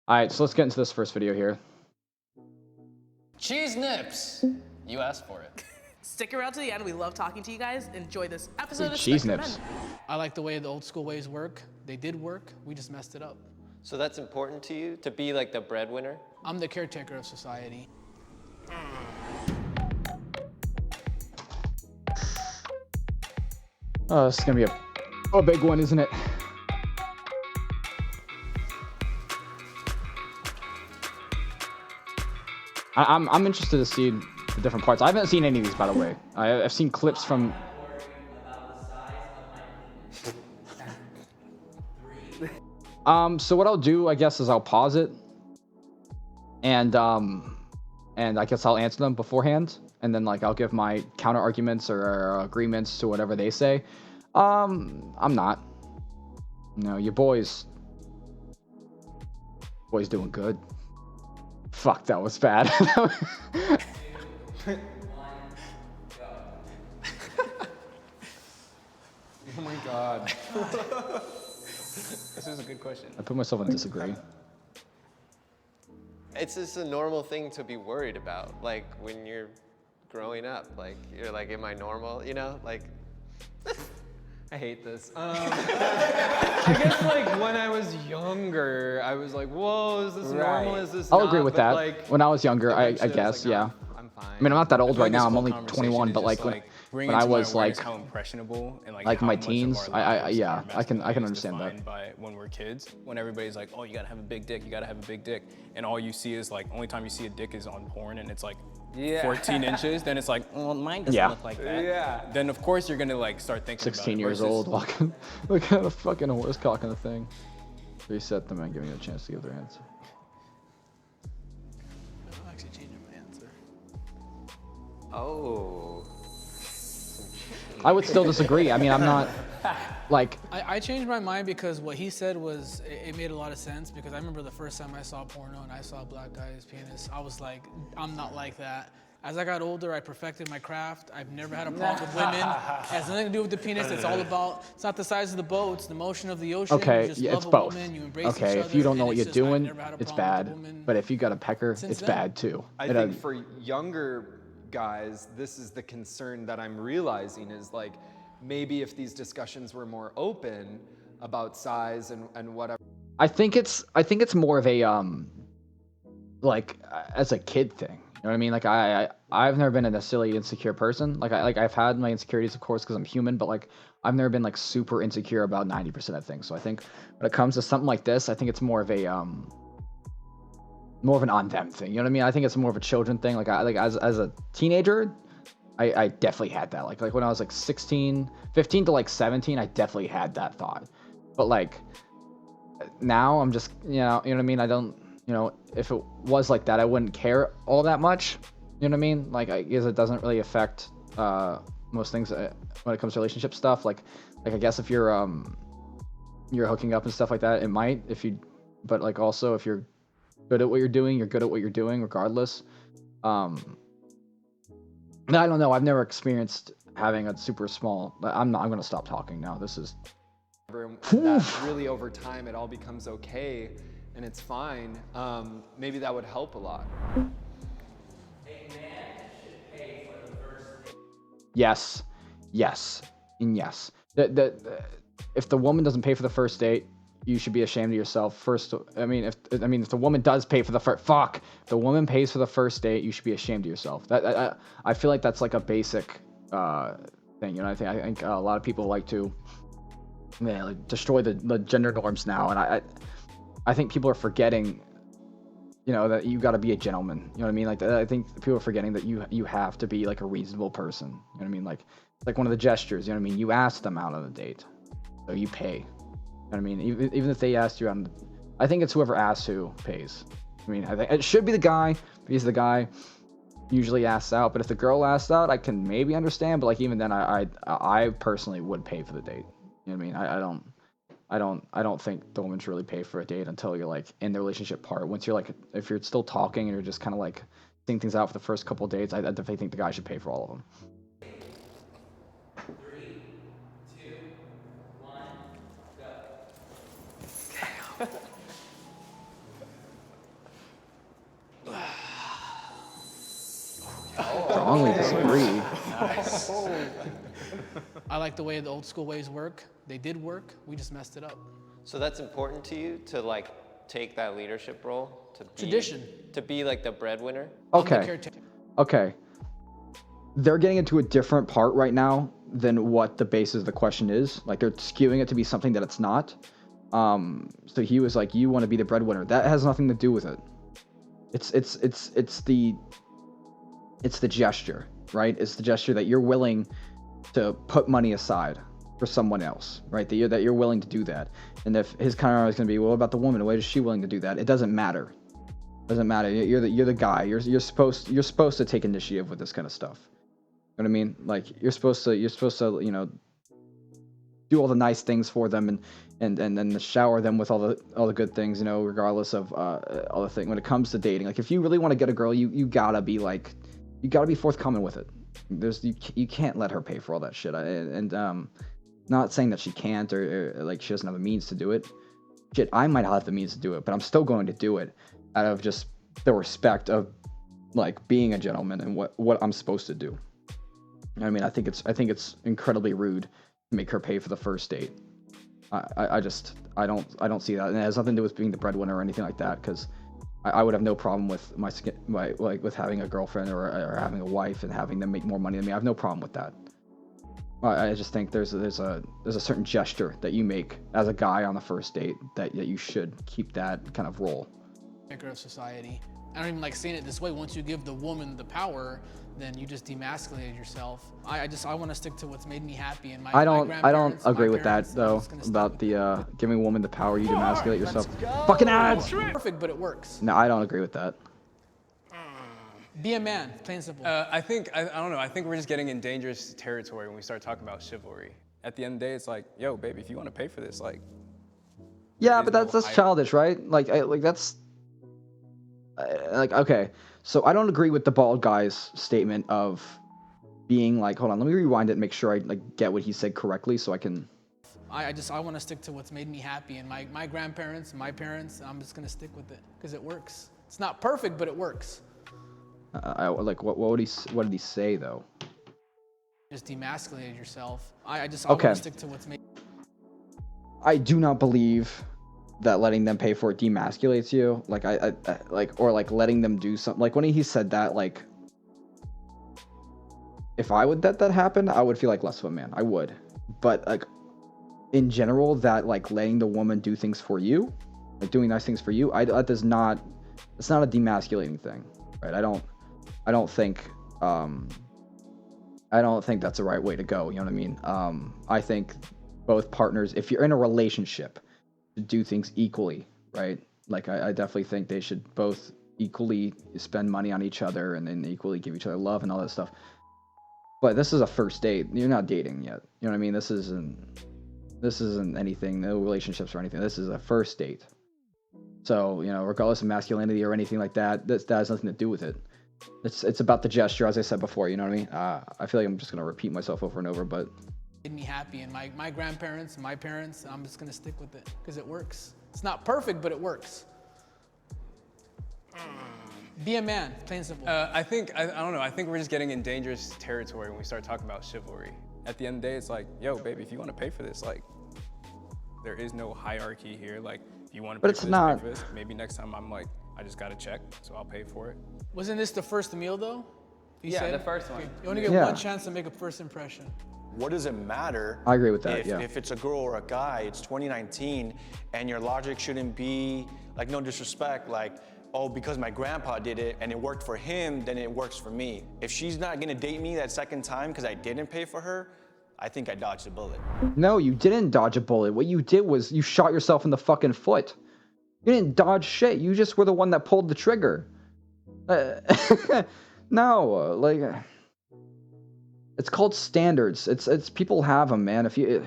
All right, so let's get into this first video here. Cheese nips. You asked for it. Stick around to the end. We love talking to you guys. Enjoy this episode of Cheese Spectrum nips. Men. I like the way the old school ways work. They did work. We just messed it up. So that's important to you, to be like the breadwinner? I'm the caretaker of society. Oh, this is gonna be a big one, isn't it? I'm interested to see the different parts. I haven't seen any of these, by the way. I've seen clips from. So what I'll do, I guess, is I'll pause it, and I guess I'll answer them beforehand, and then like I'll give my counter arguments or agreements to whatever they say. I'm not. No, your boy's doing good. Fuck, that was bad. Oh my god. This is a good question. I put myself in disagree. It's just a normal thing to be worried about. Like when you're growing up, like you're like, am I normal? You know, like. I hate this. I guess like when I was younger, I was like, whoa, is this normal? Is this I'll not? agree with But, that. like, When I was younger, I eventually was guess, like, yeah. no, I'm fine. I mean, I'm not that old feel right like now. this I'm whole only conversation 21, is but just, like bringing when I to my was awareness like, how impressionable and like how my much of teens, our I lives yeah, and our I can masculinity is understand that. defined by when we're kids, when everybody's like, oh, you gotta have a big dick, you gotta have a big dick, and all you see is like, only time you see a dick is on porn, and it's like 14 inches. Then it's like, well, mine doesn't Yeah. look like that. Yeah. Then of course you're gonna like start thinking 16 about it. years versus- old, walking, looking at a fucking horse cock in the thing. Reset them and giving you a chance to give their answer. I'm actually changing my answer. Oh. I would still disagree. I mean, I'm not like I changed my mind because what he said was, it made a lot of sense, because I remember the first time I saw porno and I saw a black guy's penis, I was like, I'm not like that. As I got older, I perfected my craft. I've never had a problem with women. It has nothing to do with the penis. It's all about, it's not the size of the boat, it's the motion of the ocean. okay, You just yeah, love it's a both. woman, you embrace Okay, each if other, you don't know and what you're it's just, I've doing, never had a it's problem with bad. a woman But if you got a pecker, since it's then. bad too. I It, think for younger guys, this is the concern that I'm realizing is like, maybe if these discussions were more open about size and whatever. I think it's more of a like as a kid thing. You know what I mean? Like I've never been a necessarily insecure person. Like I've had my insecurities, of course, because I'm human. But like I've never been like super insecure about 90% of things. So I think when it comes to something like this, I think it's more of a more of an on them thing. You know what I mean? I think it's more of a children thing. Like as a teenager, I definitely had that. Like when I was like 16, 15 to like 17, I definitely had that thought. But like now I'm just, you know what I mean? I don't, you know, if it was like that, I wouldn't care all that much. You know what I mean? Like I guess it doesn't really affect most things when it comes to relationship stuff. Like I guess if you're hooking up and stuff like that, it might, but like also if you're good at what you're doing, you're good at what you're doing regardless. No, I don't know. I've never experienced having a super small. I'm gonna stop talking now. This is. That really over time it all becomes okay and it's fine. Maybe that would help a lot. Yes, and yes. If the woman doesn't pay for the first date, you should be ashamed of yourself. If the woman does pay for the first, if the woman pays for the first date, you should be ashamed of yourself. I feel like that's like a basic thing. You know, I think a lot of people like to like destroy the gender norms now, and I think people are forgetting, you know, that you got to be a gentleman. You know what I mean? Like I think people are forgetting that you have to be like a reasonable person. You know what I mean? Like one of the gestures. You know what I mean? You ask them out on a date, so you pay. You know what I mean? Even if they asked you on, I think it's whoever asks who pays. I mean, I think it should be the guy because the guy usually asks out. But if the girl asks out, I can maybe understand. But like even then, I personally would pay for the date. You know what I mean? I don't think the woman should really pay for a date until you're like in the relationship part. Once you're like, if you're still talking and you're just kind of like seeing things out for the first couple of dates, I definitely think the guy should pay for all of them. 3, 2, 1, go. strongly disagree. I like the way the old school ways work. They did work. We just messed it up. So that's important to you to like take that leadership role to be, Tradition. to be like the breadwinner. I'm the Okay. caretaker. Okay. They're getting into a different part right now than what the basis of the question is. Like they're skewing it to be something that it's not. So he was like, "You want to be the breadwinner." That has nothing to do with it. It's the gesture, right? It's the gesture that you're willing to put money aside for someone else, right? That you're willing to do that. And if his counter is going to be, "Well, what about the woman? Why is she willing to do that?" It doesn't matter. Doesn't matter. You're the guy. You're supposed to take initiative with this kind of stuff. You know what I mean? Like you're supposed to do all the nice things for them and then shower them with all the good things, regardless of all the thing. When it comes to dating, like if you really want to get a girl, you gotta be forthcoming with it. You can't let her pay for all that shit. Not saying that she can't or like she doesn't have the means to do it. Shit, I might not have the means to do it, but I'm still going to do it out of just the respect of like being a gentleman and what I'm supposed to do. I mean, I think it's incredibly rude to make her pay for the first date. I don't see that, and it has nothing to do with being the breadwinner or anything like that. Because I would have no problem with with having a girlfriend or having a wife and having them make more money than me. I have no problem with that. I just think there's a certain gesture that you make as a guy on the first date that you should keep that kind of role. Of society. I don't even like saying it this way. Once you give the woman the power, then you just demasculated yourself. I want to stick to what's made me happy. And I don't agree with that though, about the giving a woman the power, you demasculate yourself. Fucking ads. Perfect, but it works. No, I don't agree with that. Be a man, plain and simple. I don't know. I think we're just getting in dangerous territory when we start talking about chivalry. At the end of the day, it's like, yo, baby, if you want to pay for this, like. Yeah, but that's childish, right? Like that's. Okay, so I don't agree with the bald guy's statement of being like, hold on, let me rewind it and make sure I like get what he said correctly so I can. I want to stick to what's made me happy, and my grandparents, my parents, I'm just gonna stick with it because it works. It's not perfect, but it works. What did he say though? Just demasculated yourself. I Okay. want to stick to what's made. I do not believe that letting them pay for it demasculates you. Like or letting them do something. Like when he said that, like if I would that happen, I would feel like less of a man. I would. But like in general, that like letting the woman do things for you, like doing nice things for you, it's not a demasculating thing, right? I don't think that's the right way to go. You know what I mean? I think both partners, if you're in a relationship, do things equally, right? Like I definitely think they should both equally spend money on each other and then equally give each other love and all that stuff. But this is a first date. You're not dating yet. You know what I mean? This isn't anything, no relationships or anything. This is a first date. So, regardless of masculinity or anything like that, that has nothing to do with it. It's about the gesture, as I said before, you know what I mean? I feel like I'm just gonna repeat myself over and over, but made me happy, and my grandparents, my parents, I'm just gonna stick with it because it works. It's not perfect, but it works. Be a man, plain and simple. I don't know. I think we're just getting in dangerous territory when we start talking about chivalry. At the end of the day, it's like, yo, baby, if you want to pay for this, like, there is no hierarchy here. Like, if you want to pay for this, maybe next time I'm like, I just got to check, so I'll pay for it. Wasn't this the first meal though? Yeah, the first one. Okay. You only get one chance to make a first impression. What does it matter? I agree with that. If it's a girl or a guy, it's 2019, and your logic shouldn't be like, no disrespect, like, oh, because my grandpa did it and it worked for him, then it works for me. If she's not gonna date me that second time because I didn't pay for her, I think I dodged a bullet. No, you didn't dodge a bullet. What you did was you shot yourself in the fucking foot. You didn't dodge shit. You just were the one that pulled the trigger. No, like, it's called standards. It's people have them, man. If you,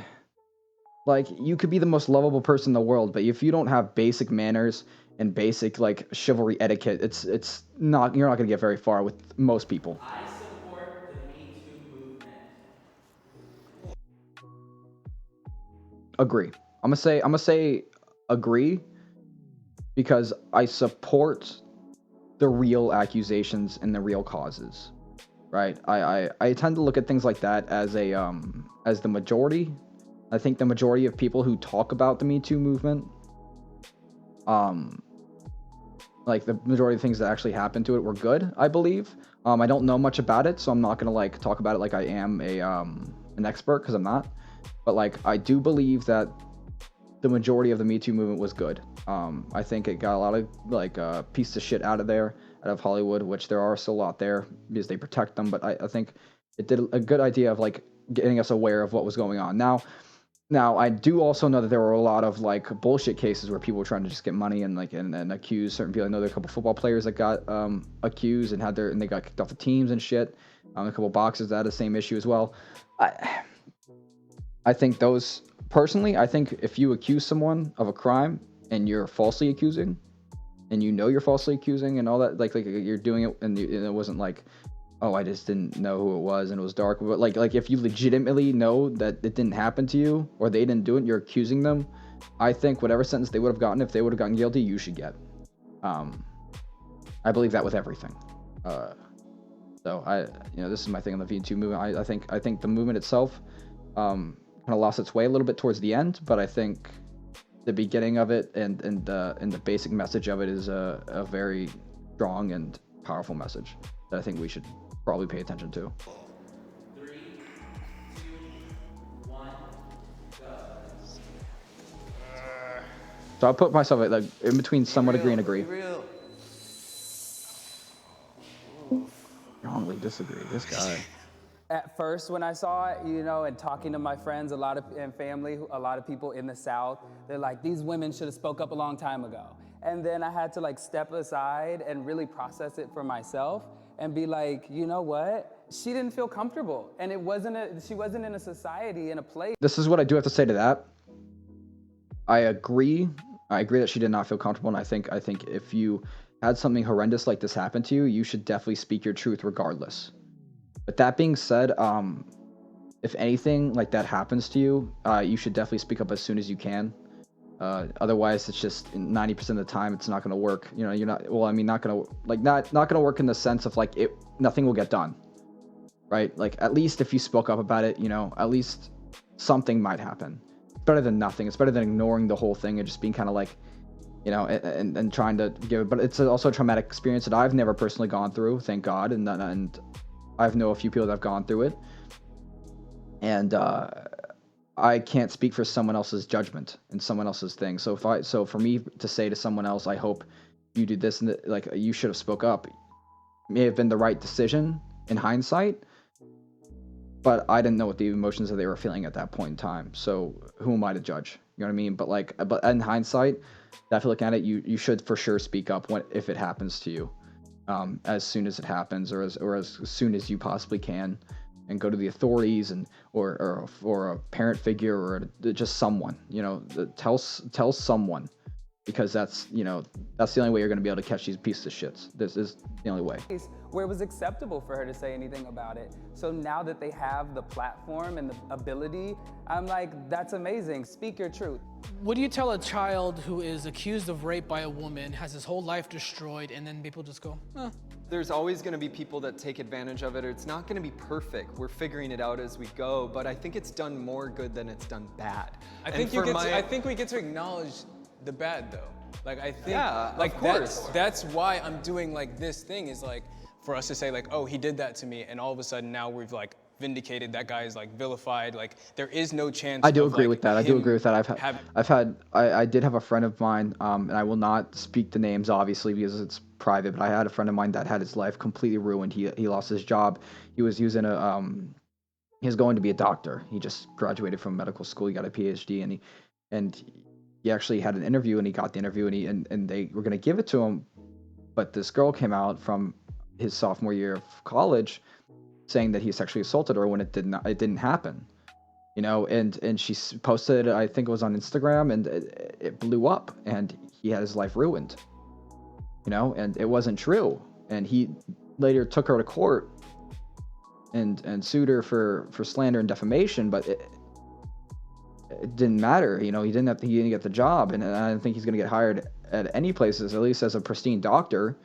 like, you could be the most lovable person in the world, but if you don't have basic manners and basic like chivalry etiquette, it's not, you're not gonna get very far with most people. I support the Me Too movement. Agree. I'm gonna say agree because I support the real accusations and the real causes, right? I tend to look at things like that as the majority. I think the majority of people who talk about the Me Too movement, like the majority of things that actually happened to it were good, I believe. I don't know much about it, so I'm not gonna like talk about it like I am an expert, because I'm not. But like I do believe that the majority of the Me Too movement was good. I think it got a lot of like pieces of shit out of Hollywood, which there are still a lot there because they protect them. But I think it did a good idea of like getting us aware of what was going on. Now I do also know that there were a lot of like bullshit cases where people were trying to just get money and like and accuse certain people. I know there are a couple football players that got accused and they got kicked off the teams and shit. A couple boxers that had the same issue as well. I think those personally, I think if you accuse someone of a crime and you're falsely accusing, and you know you're falsely accusing and all that, like you're doing it and it wasn't like, oh, I just didn't know who it was and it was dark. But like if you legitimately know that it didn't happen to you or they didn't do it, you're accusing them. I think whatever sentence they would have gotten, if they would have gotten guilty, you should get. I believe that with everything. So this is my thing on the Me Too movement. I think the movement itself kind of lost its way a little bit towards the end, but I think the beginning of it and the basic message of it is a very strong and powerful message that I think we should probably pay attention to. 3, 2, 1, go. So I'll put myself like in between somewhat agree and agree. Strongly disagree. This guy. At first, when I saw it, and talking to my friends, and family, a lot of people in the South, they're like, these women should have spoke up a long time ago. And then I had to like step aside and really process it for myself and be like, you know what? She didn't feel comfortable, and she wasn't in a society, in a place. This is what I do have to say to that. I agree that she did not feel comfortable, and I think if you had something horrendous like this happen to you, you should definitely speak your truth regardless. But that being said, if anything like that happens to you, you should definitely speak up as soon as you can. Otherwise, it's just 90% of the time it's not going to work. You're not. Well, I mean, not going to work in the sense of like nothing will get done, right? Like at least if you spoke up about it, at least something might happen. It's better than nothing. It's better than ignoring the whole thing and just being kind of like, and trying to give it. But it's also a traumatic experience that I've never personally gone through, thank God, and I've know a few people that have gone through it, and I can't speak for someone else's judgment and someone else's thing. So for me to say to someone else, I hope you do this, and like you should have spoke up, may have been the right decision in hindsight, but I didn't know what the emotions that they were feeling at that point in time. So who am I to judge? You know what I mean? But in hindsight, after looking at it, you should for sure speak up if it happens to you. As soon as it happens, or as soon as you possibly can, and go to the authorities or a parent figure or just someone, tell someone, because that's the only way you're going to be able to catch these pieces of shits. This is the only way. Where it was acceptable for her to say anything about it. So now that they have the platform and the ability, I'm like, that's amazing. Speak your truth. What do you tell a child who is accused of rape by a woman, has his whole life destroyed, and then people just go, There's always going to be people that take advantage of it. It's not going to be perfect. We're figuring it out as we go, but I think it's done more good than it's done bad. I think we get to acknowledge the bad though. Like I think, like of course. That's why I'm doing like this thing is like for us to say like, oh, he did that to me, and all of a sudden now we've like vindicated that guy is like vilified. Like there is no chance. I do agree with that. I do agree with that. I did have a friend of mine, and I will not speak the names obviously because it's private, but I had a friend of mine that had his life completely ruined. He lost his job. He was going to be a doctor. He just graduated from medical school. He got a PhD, and he actually had an interview, and he got the interview, and they were going to give it to him, but this girl came out from his sophomore year of college saying that he sexually assaulted her when it didn't happen, and she posted it, I think it was on Instagram, and it blew up, and he had his life ruined, and it wasn't true, and he later took her to court and sued her for slander and defamation, but it didn't matter. He didn't get the job, and I don't think he's going to get hired at any places, at least as a pristine doctor,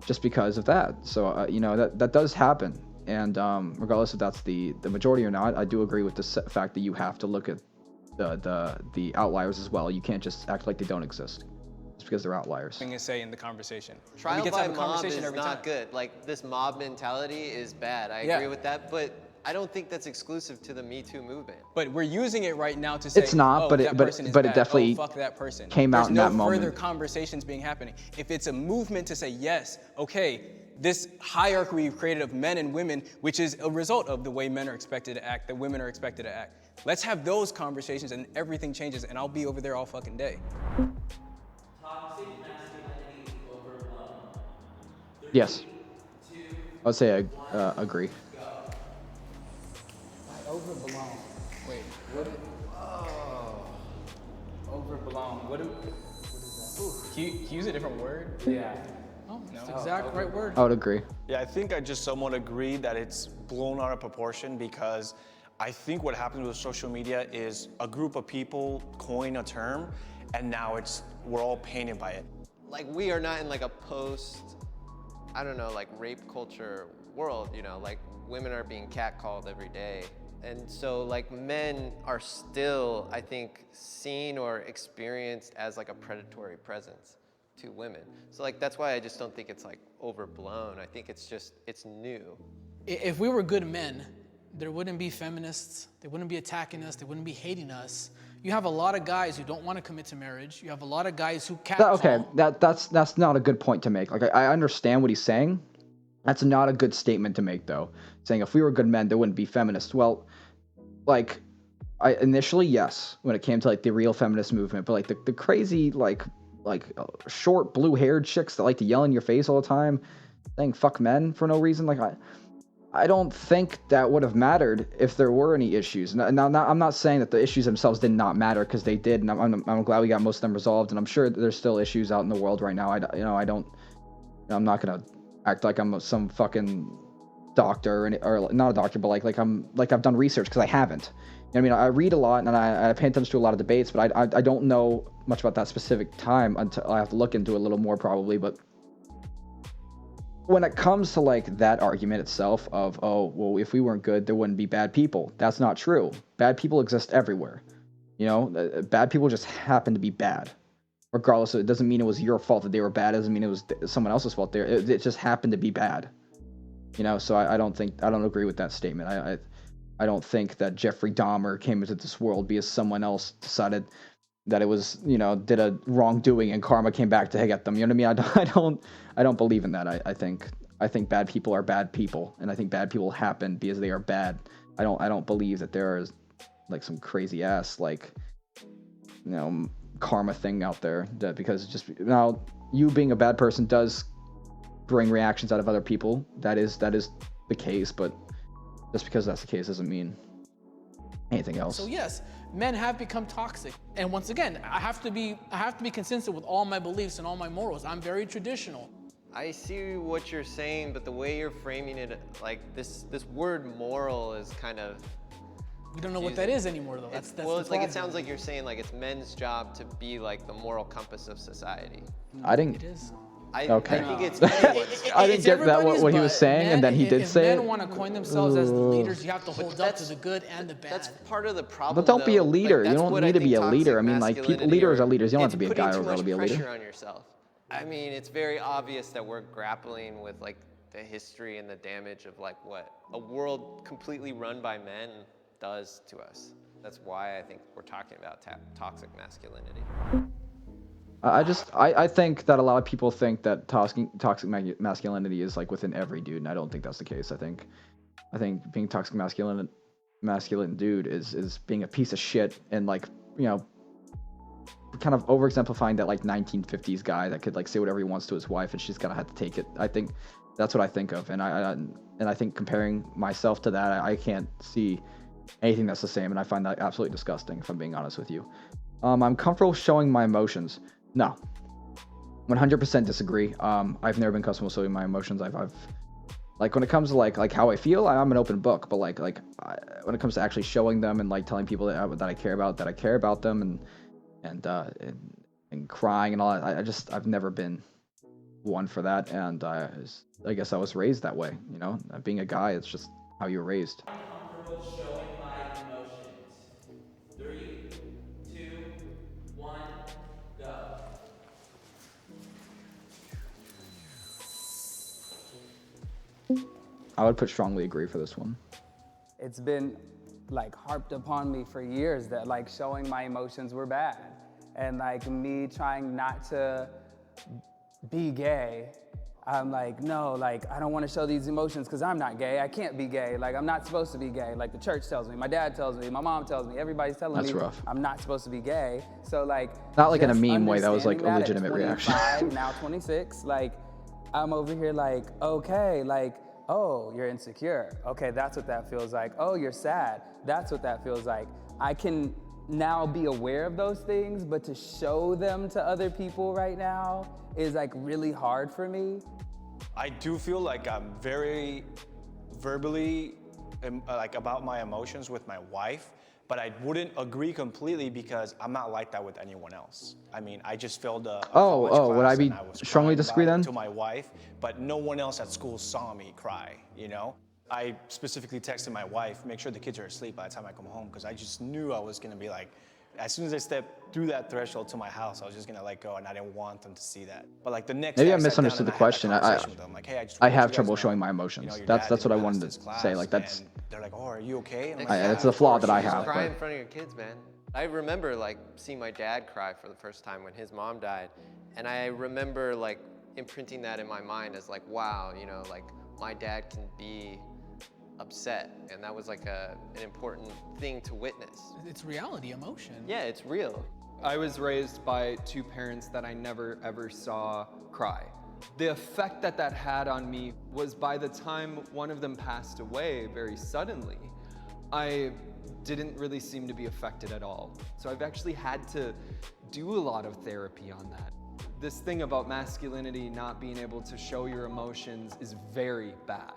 just because of that. So that does happen, And regardless if that's the majority or not, I do agree with the fact that you have to look at the outliers as well. You can't just act like they don't exist just because they're outliers. Thing to say in the conversation. Trial we get to by have a mob conversation is every not time. good. Like, this mob mentality is bad. I Yeah. agree with that, but I don't think that's exclusive to the Me Too movement. But we're using it right now to say, It's not, oh, but that person is but it bad. definitely oh, fuck that person. came out in that There's no further moment. conversations being happening. If it's a movement to say, yes, okay, this hierarchy we've created of men and women, which is a result of the way men are expected to act, that women are expected to act. Let's have those conversations and everything changes, and I'll be over there all fucking day. Toxic masculinity is overblown. Yes. I would say I agree. Overblown. Wait, what? Overblown. What is Can you use a different word? that? Yeah. Oh, it's the exact right word. I would agree. Yeah, I think I just somewhat agree that it's blown out of proportion because I think what happens with social media is a group of people coin a term and now we're all painted by it. Like, we are not in like a I don't know, like rape culture world, you know, like women are being catcalled every day. And so like men are still, I think, seen or experienced as like a predatory presence to women. So like, that's why I just don't think it's like overblown. I think it's new. If we were good men, there wouldn't be feminists. They wouldn't be attacking us. They wouldn't be hating us. You have a lot of guys who don't want to commit to marriage. You have a lot of guys who catcall. Okay, that's not a good point to make. Like I understand what he's saying. That's not a good statement to make though. Saying if we were good men, there wouldn't be feminists. Well, like I initially yes, when it came to like the real feminist movement, but like the crazy like short blue-haired chicks that like to yell in your face all the time, saying fuck men for no reason. Like I don't think that would have mattered if there were any issues. Now, I'm not saying that the issues themselves did not matter, because they did, and I'm glad we got most of them resolved. And I'm sure there's still issues out in the world right now. I'm not gonna act like I'm some fucking doctor or not a doctor, but like I've done research, because I haven't. You know what I mean, I read a lot and I pay attention to a lot of debates, but I don't know much about that specific time until I have to look into it a little more probably. But when it comes to like that argument itself of, oh, well, if we weren't good, there wouldn't be bad people. That's not true. Bad people exist everywhere. You know, bad people just happen to be bad. Regardless, it doesn't mean it was your fault that they were bad. It doesn't mean it was someone else's fault there. It just happened to be bad. You know, so I don't agree with that statement. I don't think that Jeffrey Dahmer came into this world because someone else decided that it was, you know, did a wrongdoing and karma came back to get them. You know what I mean? I don't believe in that. I think bad people are bad people, and I think bad people happen because they are bad. I don't believe that there is like some crazy ass like, you know, karma thing out there, that because just now you being a bad person does bring reactions out of other people. That is the case, but just because that's the case doesn't mean anything else. So yes, men have become toxic. And once again, I have to be consistent with all my beliefs and all my morals. I'm very traditional. I see what you're saying, but the way you're framing it, like this word moral is kind of We don't know what that is anymore, though. That's well, the it's like, it problem. sounds like you're saying like it's men's job to be like the moral compass of society. I didn't. It is. Okay. I think it's anyone's job. I didn't It's get that everybody's, what he was but saying, and then he did if say men it. want to coin themselves as the leaders, you have to hold up to that's- the good and the bad. That's part of the problem. But don't be a though. leader. Like, You that's don't what need I to be think a leader. I toxic mean, like, masculinity leaders are- are leaders. You don't have it's to be a putting guy too or a girl to much be a leader. pressure on yourself. I mean, it's very obvious that we're grappling with like the history and the damage of like what a world completely run by men does to us. That's why I think we're talking about toxic masculinity. I think that a lot of people think that toxic masculinity is like within every dude, and I don't think that's the case. I think being toxic masculine dude is being a piece of shit, and like, you know, kind of overexemplifying that like 1950s guy that could like say whatever he wants to his wife and she's gonna have to take it. I think that's what I think of, and I think comparing myself to that, I can't see anything that's the same, and I find that absolutely disgusting, if I'm being honest with you. I'm comfortable showing my emotions. No, 100% disagree. I've never been comfortable showing my emotions. I've like, when it comes to like how I feel, I'm an open book. But when it comes to actually showing them and like telling people that I care about them and crying and all that, I've never been one for that, and I guess I was raised that way. You know, being a guy, it's just how you're raised. Comfortable showing my emotions. 3, 2, 1, go. I would put strongly agree for this one. It's been like harped upon me for years that like showing my emotions were bad. And like me trying not to be gay, I'm like, no, like I don't want to show these emotions because I'm not gay. I can't be gay. Like I'm not supposed to be gay. Like the church tells me, my dad tells me, my mom tells me, everybody's telling That's me rough. I'm not supposed to be gay. So like Not like in a just meme way, that was like a understanding legitimate that at reaction. 25, now 26, like I'm over here like, okay, like, oh, you're insecure. Okay, that's what that feels like. Oh, you're sad. That's what that feels like. I can now be aware of those things, but to show them to other people right now is like really hard for me. I do feel like I'm very verbally like about my emotions with my wife, but I wouldn't agree completely because I'm not like that with anyone else. I mean, I just failed a college would class I be and I was strongly crying disagree about it then? to my wife, but no one else at school saw me cry, you know? I specifically texted my wife, make sure the kids are asleep by the time I come home, because I just knew I was gonna be like, as soon as I stepped through that threshold to my house, I was just gonna let go, and I didn't want them to see that. But like the next Maybe day, I sat down misunderstood and the I had that question. conversation with them, like, hey, I just I wanted have you guys trouble to showing know, my emotions. you know, your That's dad what I didn't wanted pass to this class, say. Like that's and they're like, oh, are you okay? And I'm I- like, that's "Yeah, the flaw of that I course." have. Cry but- in front of your kids, man. I remember like seeing my dad cry for the first time when his mom died, and I remember like imprinting that in my mind as like, wow, you know, like my dad can be upset, and that was like an important thing to witness. It's reality, emotion. Yeah, it's real. I was raised by two parents that I never ever saw cry. The effect that that had on me was by the time one of them passed away very suddenly, I didn't really seem to be affected at all. So I've actually had to do a lot of therapy on that. This thing about masculinity not being able to show your emotions is very bad.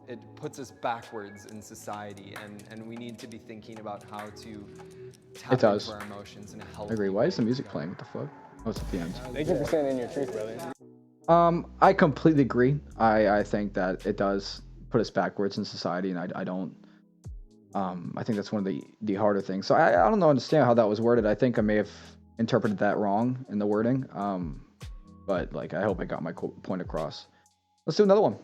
It puts us backwards in society, and we need to be thinking about how to tap It does. into our emotions in a I healthy agree. Why is the way. music playing? What the fuck? Oh, it's at the end. Thank you for saying in your truth, brother. I completely agree. I think that it does put us backwards in society, and I don't. I think that's one of the harder things. So I don't know, understand how that was worded. I think I may have interpreted that wrong in the wording. But like I hope I got my point across. Let's do another one.